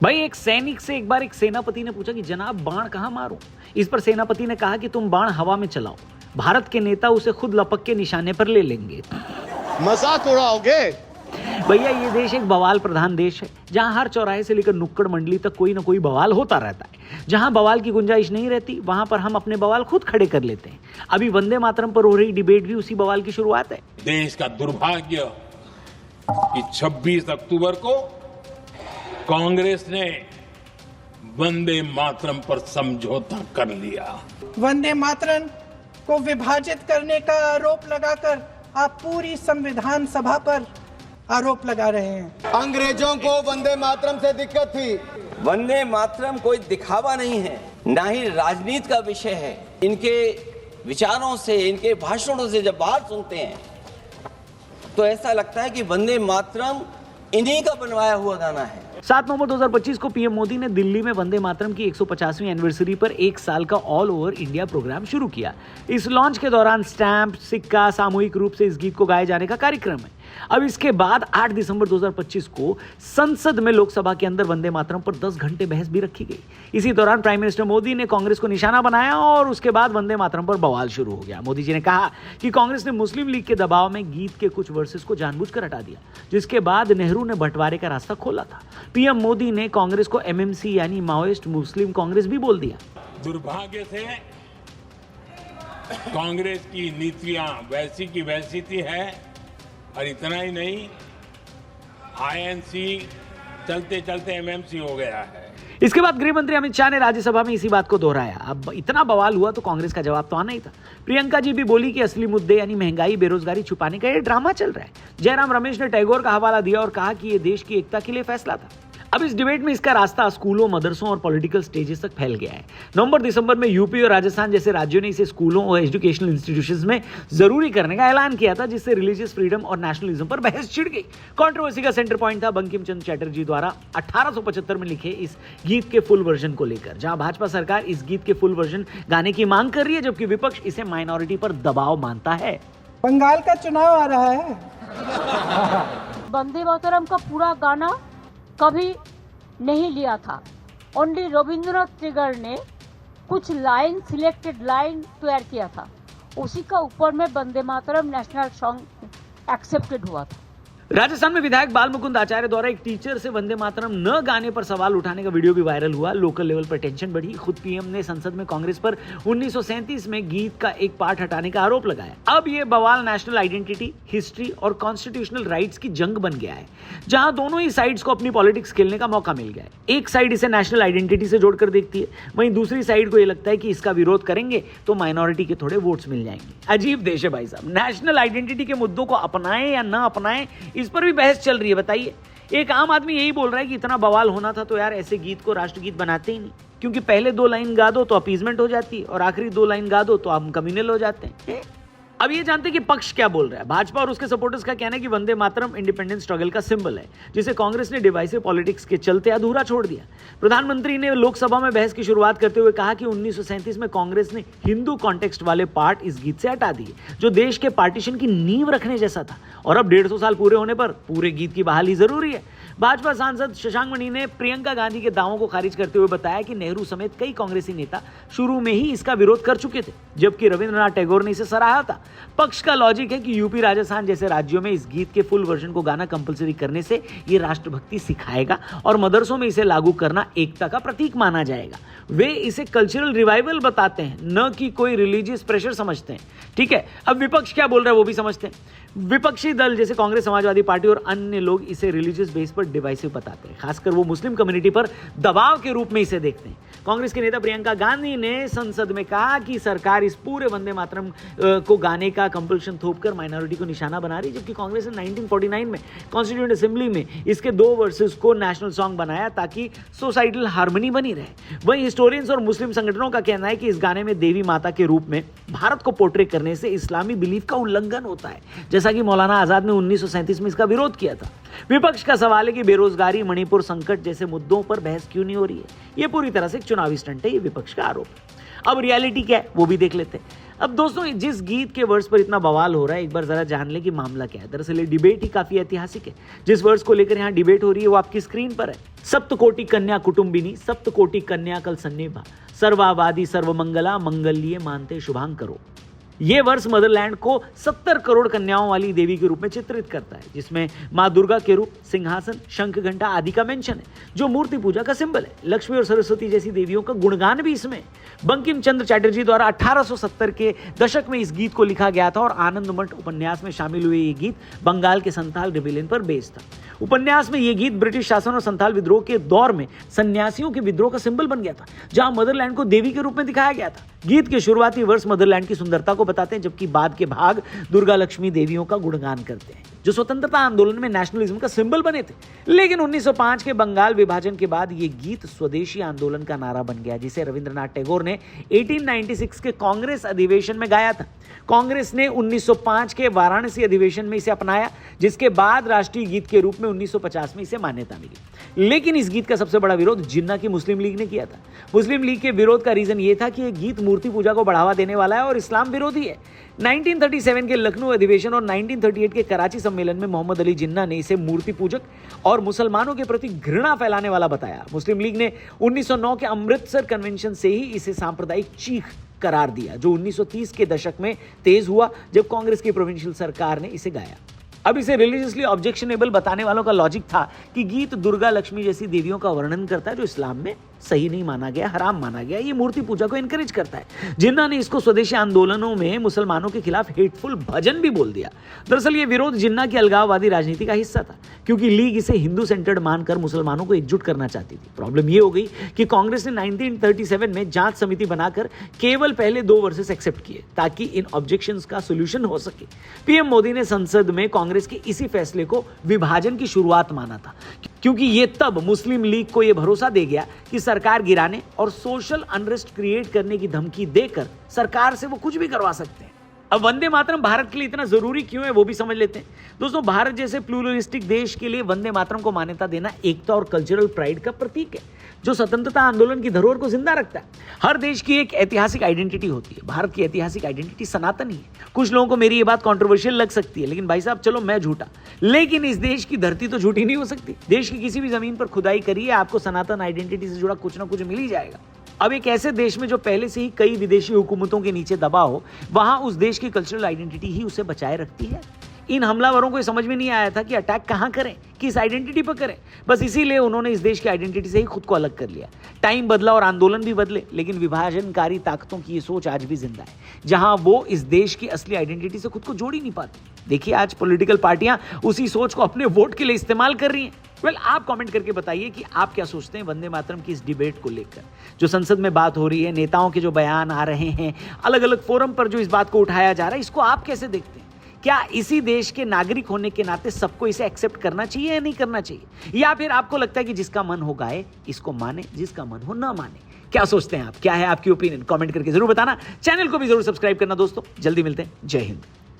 भाई एक सैनिक से एक बार एक सेनापति ने पूछा कि जनाब बाण कहाँ मारूं। इस पर सेनापति ने कहा कि तुम बाण हवा में चलाओ, भारत के नेता उसे खुद लपक के निशाने पर ले लेंगे। मजाक उड़ाओगे? भैया ये देश एक बवाल प्रधान देश है, जहां हर चौराहे से लेकर नुक्कड़ मंडली तक कोई ना कोई बवाल होता रहता है। जहां बवाल की गुंजाइश नहीं रहती वहां पर हम अपने बवाल खुद खड़े कर लेते हैं। अभी वंदे मातरम पर हो रही डिबेट भी उसी बवाल की शुरुआत है। देश का दुर्भाग्य कि 26 अक्टूबर को कांग्रेस ने वंदे मातरम पर समझौता कर लिया। वंदे मातरम को विभाजित करने का आरोप लगाकर आप पूरी संविधान सभा पर आरोप लगा रहे हैं। अंग्रेजों को वंदे मातरम से दिक्कत थी। वंदे मातरम कोई दिखावा नहीं है, ना ही राजनीति का विषय है। इनके विचारों से, इनके भाषणों से जब बात सुनते हैं तो ऐसा लगता है कि वंदे मातरम इन्हीं का बनवाया हुआ गाना है। 7 नवंबर 2025 को पीएम मोदी ने दिल्ली में वंदे मातरम की 150वीं एनिवर्सरी पर एक साल का ऑल ओवर इंडिया प्रोग्राम शुरू किया। इस लॉन्च के दौरान स्टैंप, सिक्का, सामूहिक रूप से इस गीत को गाए जाने का कार्यक्रम है। अब इसके बाद 8 दिसंबर 2025 को संसद में लोकसभा के अंदर वंदे मातरम पर 10 घंटे बहस भी रखी गई। इसी दौरान प्राइम मिनिस्टर मोदी ने कांग्रेस को निशाना बनाया और उसके बाद वंदे मातरम पर बवाल शुरू हो गया। मोदी जी ने कहा कि कांग्रेस ने मुस्लिम लीग के दबाव में गीत के कुछ वर्सेस को जानबूझकर हटा दिया, जिसके बाद नेहरू ने बंटवारे का रास्ता खोला था। पीएम मोदी ने कांग्रेस को एमएमसी यानी माओइस्ट मुस्लिम कांग्रेस भी बोल दिया। दुर्भाग्य से कांग्रेस की नीतियां वैसी की वैसी थी है, और इतना ही नहीं, आईएनसी चलते चलते एमएमसी हो गया है। इसके बाद गृह मंत्री अमित शाह ने राज्यसभा में इसी बात को दोहराया। अब इतना बवाल हुआ तो कांग्रेस का जवाब तो आना ही था। प्रियंका जी भी बोली कि असली मुद्दे यानी महंगाई, बेरोजगारी छुपाने का ये ड्रामा चल रहा है। जयराम रमेश ने टैगोर का हवाला दिया और कहा कि ये देश की एकता के लिए फैसला था। अब इस डिबेट में इसका रास्ता स्कूलों, मदरसों और पॉलिटिकल स्टेजेस तक फैल गया है। नवंबर दिसंबर में यूपी और राजस्थान जैसे राज्यों ने इसे स्कूलों और एजुकेशनल इंस्टीट्यूशंस में जरूरी करने का ऐलान किया था, जिससे रिलीजियस फ्रीडम और नेशनलिज्म पर बहस छिड़ गई। कंट्रोवर्सी का सेंटर पॉइंट था बंकिम चंद्र चटर्जी द्वारा 1875 में लिखे इस गीत के फुल वर्जन को लेकर, जहां भाजपा सरकार इस गीत के फुल वर्जन गाने की मांग कर रही है, जबकि विपक्ष इसे माइनॉरिटी पर दबाव मानता है। बंगाल का चुनाव आ रहा है। वंदे मातरम का पूरा गाना कभी नहीं लिया था। ओनली रविंद्रनाथ टैगोर ने कुछ लाइन, सिलेक्टेड लाइन तैयार किया था, उसी का ऊपर में Vande Mataram national song accepted हुआ था। राजस्थान में विधायक बाल मुकुंद आचार्य द्वारा एक टीचर से वंदे मातरम न गाने पर सवाल उठाने का वीडियो भी वायरल हुआ। लोकल लेवल पर टेंशन बढ़ी। खुद पीएम ने संसद में कांग्रेस पर 1937 में गीत का एक पार्ट हटाने का आरोप लगाया। अब यह बवाल नेशनल आइडेंटिटी, हिस्ट्री और कॉन्स्टिट्यूशनल राइट्स की जंग बन गया है, जहां दोनों ही साइड्स को अपनी पॉलिटिक्स खेलने का मौका मिल गया है। एक साइड इसे नेशनल आइडेंटिटी से जोड़कर देखती है, वहीं दूसरी साइड को यह लगता है कि इसका विरोध करेंगे तो माइनॉरिटी के थोड़े वोट्स मिल जाएंगे। अजीब देश है भाई साहब। नेशनल आइडेंटिटी के मुद्दों को अपनाएं या ना अपनाएं, इस पर भी बहस चल रही है। बताइए, एक आम आदमी यही बोल रहा है कि इतना बवाल होना था तो यार ऐसे गीत को राष्ट्रगीत बनाते ही नहीं, क्योंकि पहले 2 लाइन गा दो तो अपीजमेंट हो जाती है और आखिरी 2 लाइन गा दो तो हम कम्युनल हो जाते हैं। अब ये जानते हैं कि पक्ष क्या बोल रहा है। भाजपा और उसके सपोर्टर्स का कहना है कि वंदे मातरम इंडिपेंडेंस स्ट्रगल का सिंबल है, जिसे कांग्रेस ने डिवाइसिव पॉलिटिक्स के चलते अधूरा छोड़ दिया। प्रधानमंत्री ने लोकसभा में बहस की शुरुआत करते हुए कहा कि 1937 में कांग्रेस ने हिंदू कॉन्टेक्स्ट वाले पार्ट इस गीत से हटा दिए, जो देश के पार्टीशन की नींव रखने जैसा था, और अब 150 साल पूरे होने पर पूरे गीत की बहाली जरूरी है। भाजपा सांसद शशांक मणि ने प्रियंका गांधी के दावों को खारिज करते हुए बताया कि नेहरू समेत कई कांग्रेसी नेता शुरू में ही इसका विरोध कर चुके थे, जबकि रविंद्रनाथ टैगोर ने इसे सराहा था। पक्ष का लॉजिक है कि यूपी, राजस्थान जैसे राज्यों में इस गीत के फुल वर्जन को गाना कंपलसरी करने से ये राष्ट्रभक्ति सिखाएगा और मदरसों में इसे लागू करना एकता का प्रतीक माना जाएगा। वे इसे कल्चरल रिवाइवल बताते हैं, न कि कोई रिलीजियस प्रेशर समझते हैं। ठीक है, अब विपक्ष क्या बोल रहा है वो भी समझते हैं। विपक्षी दल जैसे कांग्रेस, समाजवादी पार्टी और अन्य लोग इसे रिलीजियस बेस पर डिवाइसिव बताते हैं, खासकर वो मुस्लिम कम्युनिटी पर दबाव के रूप में इसे देखते हैं। कांग्रेस के नेता प्रियंका गांधी ने संसद में कहा कि सरकार इस पूरे वंदे मातरम को गाने का कंपल्शन थोपकर माइनॉरिटी को निशाना बना रही, जबकि कांग्रेस ने 1949 में कॉन्स्टिट्यूएंट असेंबली में इसके 2 वर्सेस को नेशनल सॉन्ग बनाया ताकि सोसाइटल हार्मनी बनी रहे। वहीं हिस्टोरियंस और मुस्लिम संगठनों का कहना है कि इस गाने में देवी माता के रूप में भारत को पोर्ट्रे करने से इस्लामी बिलीफ का उल्लंघन होता है, जैसा कि मौलाना आजाद ने 1937 में इसका विरोध किया था। विपक्ष का सवाल है कि बेरोजगारी, मणिपुर संकट जैसे मुद्दों पर बहस क्यों नहीं हो रही है। यह पूरी तरह से एक चुनावी स्टंट है, ये विपक्ष का आरोप है। अब रियलिटी क्या है वो भी देख लेते हैं। अब दोस्तों जिस गीत के वर्ड्स पर इतना बवाल हो रहा है, एक बार जरा जान ले कि मामला क्या है। दरअसल ये डिबेट ही काफी ऐतिहासिक है। जिस वर्ड्स को लेकर यहाँ डिबेट हो रही है वो आपकी स्क्रीन पर है। सप्तकोटि कन्या कुटुंबिनी, सप्तकोटि कन्या कल सन्निभा, सर्वावादी सर्वमंगला, मंगल्ये मानते शुभांकरो। ये वर्ष मदरलैंड को 70 करोड़ कन्याओं वाली देवी के रूप में चित्रित करता है, जिसमें मां दुर्गा के रूप, सिंहासन, शंख घंटा आदि का मेंशन है, जो मूर्ति पूजा का सिंबल है। लक्ष्मी और सरस्वती जैसी देवियों का गुणगान भी इसमें। बंकिम चंद्र चटर्जी द्वारा 1870 के दशक में इस गीत को लिखा गया था और आनंद मठ उपन्यास में शामिल हुए ये गीत बंगाल के संथाल रिबेलियन पर बेस्ड था। उपन्यास में यह गीत ब्रिटिश शासन और संथाल विद्रोह के दौर में सन्यासियों के विद्रोह का सिंबल बन गया था, जहां मदरलैंड को देवी के रूप में दिखाया गया था। गीत के शुरुआती वर्ष मदरलैंड की सुंदरता को बताते हैं, जबकि बाद के भाग दुर्गा लक्ष्मी देवियों का गुणगान करते हैं, जो स्वतंत्रता आंदोलन में नेशनलिज्म का सिंबल बने थे। लेकिन 1905 के बंगाल विभाजन के बाद यह गीत स्वदेशी आंदोलन का नारा बन गया, जिसे रविंद्रनाथ टैगोर ने 1896 के कांग्रेस अधिवेशन में गाया था। कांग्रेस ने 1905 के वाराणसी अधिवेशन में इसे अपनाया, जिसके बाद राष्ट्रीय गीत के रूप में 1950 में इसे मान्यता मिली। लेकिन इस गीत का सबसे बड़ा विरोध जिन्ना की मुस्लिम लीग ने किया था। मुस्लिम लीग के विरोध का रीजन यह था कि यह गीत मूर्ति पूजा को बढ़ावा देने वाला है और इस्लाम विरोधी है। 1937 के लखनऊ अधिवेशन और 1938 के कराची सम्मेलन में मोहम्मद अली जिन्ना ने इसे मूर्ति पूजक और मुसलमानों के प्रति घृणा फैलाने वाला बताया। मुस्लिम लीग ने 1909 के अमृतसर कन्वेंशन से ही इसे सांप्रदायिक चीख करार दिया, जो 1930 के दशक में तेज हुआ जब कांग्रेस की प्रोविंशियल सरकार ने इसे गाया। अब इसे रिलीजियसली ऑब्जेक्शनेबल बताने वालों का लॉजिक था कि गीत दुर्गा लक्ष्मी जैसी देवियों का वर्णन करता है, जो इस्लाम में सही नहीं माना गया, हराम माना गया, ये मूर्ति पूजा को एनकरेज करता है। जिन्ना ने इसको स्वदेशी आंदोलनों में मुसलमानों के खिलाफ हेटफुल भजन भी बोल दिया। दरअसल ये विरोध जिन्ना की अलगाववादी राजनीति का हिस्सा था, क्योंकि लीग इसे हिंदू सेंटर्ड मानकर मुसलमानों को एकजुट करना चाहती थी। प्रॉब्लम ये हो गई कि कांग्रेस ने 1937 में जांच समिति बनाकर केवल पहले 2 वर्सेस एक्सेप्ट किए, ताकि इन ऑब्जेक्शंस का सोल्यूशन हो सके। पीएम मोदी ने संसद में कांग्रेस के इसी फैसले को विभाजन की शुरुआत माना था, क्योंकि ये तब मुस्लिम लीग को यह भरोसा दे गया कि सरकार गिराने और सोशल अनरेस्ट क्रिएट करने की धमकी देकर सरकार से वो कुछ भी करवा सकते हैं। अब वंदे मातरम भारत के लिए इतना जरूरी क्यों है वो भी समझ लेते हैं। दोस्तों, भारत जैसे प्लूरलिस्टिक देश के लिए वंदे मातरम को मान्यता देना एकता और कल्चरल प्राइड का प्रतीक है, जो स्वतंत्रता आंदोलन की धरोहर को जिंदा रखता है। हर देश की एक ऐतिहासिक आइडेंटिटी होती है। भारत की ऐतिहासिक आइडेंटिटी सनातन ही है। कुछ लोगों को मेरी ये बात कंट्रोवर्शियल लग सकती है, लेकिन भाई साहब चलो मैं झूठा, लेकिन इस देश की धरती तो झूठी नहीं हो सकती। देश की किसी भी जमीन पर खुदाई करिए, आपको सनातन आइडेंटिटी से जुड़ा कुछ ना कुछ मिल ही जाएगा। अब एक ऐसे देश में जो पहले से ही कई विदेशी हुकूमतों के नीचे दबा हो, वहां उस देश की कल्चरल आइडेंटिटी ही उसे बचाए रखती है। इन हमलावरों को ये समझ में नहीं आया था कि अटैक कहां करें, किस आइडेंटिटी पर करें। बस इसीलिए उन्होंने इस देश की आइडेंटिटी से ही खुद को अलग कर लिया। टाइम बदला और आंदोलन भी बदले, लेकिन विभाजनकारी ताकतों की ये सोच आज भी जिंदा है, जहां वो इस देश की असली आइडेंटिटी से खुद को जोड़ ही नहीं पाती। देखिए, आज पॉलिटिकल पार्टियां उसी सोच को अपने वोट के लिए इस्तेमाल कर रही हैं। आप कमेंट करके बताइए कि आप क्या सोचते हैं वंदे मातरम की इस डिबेट को लेकर। जो संसद में बात हो रही है, नेताओं के जो बयान आ रहे हैं, अलग अलग फोरम पर जो इस बात को उठाया जा रहा है, इसको आप कैसे देखते हैं? क्या इसी देश के नागरिक होने के नाते सबको इसे एक्सेप्ट करना चाहिए या नहीं करना चाहिए? या फिर आपको लगता है कि जिसका मन हो गाए, इसको माने, जिसका मन हो ना माने? क्या सोचते हैं आप? क्या है आपकी ओपिनियन? कमेंट करके जरूर बताना। चैनल को भी जरूर सब्सक्राइब करना दोस्तों। जल्दी मिलते हैं। जय हिंद।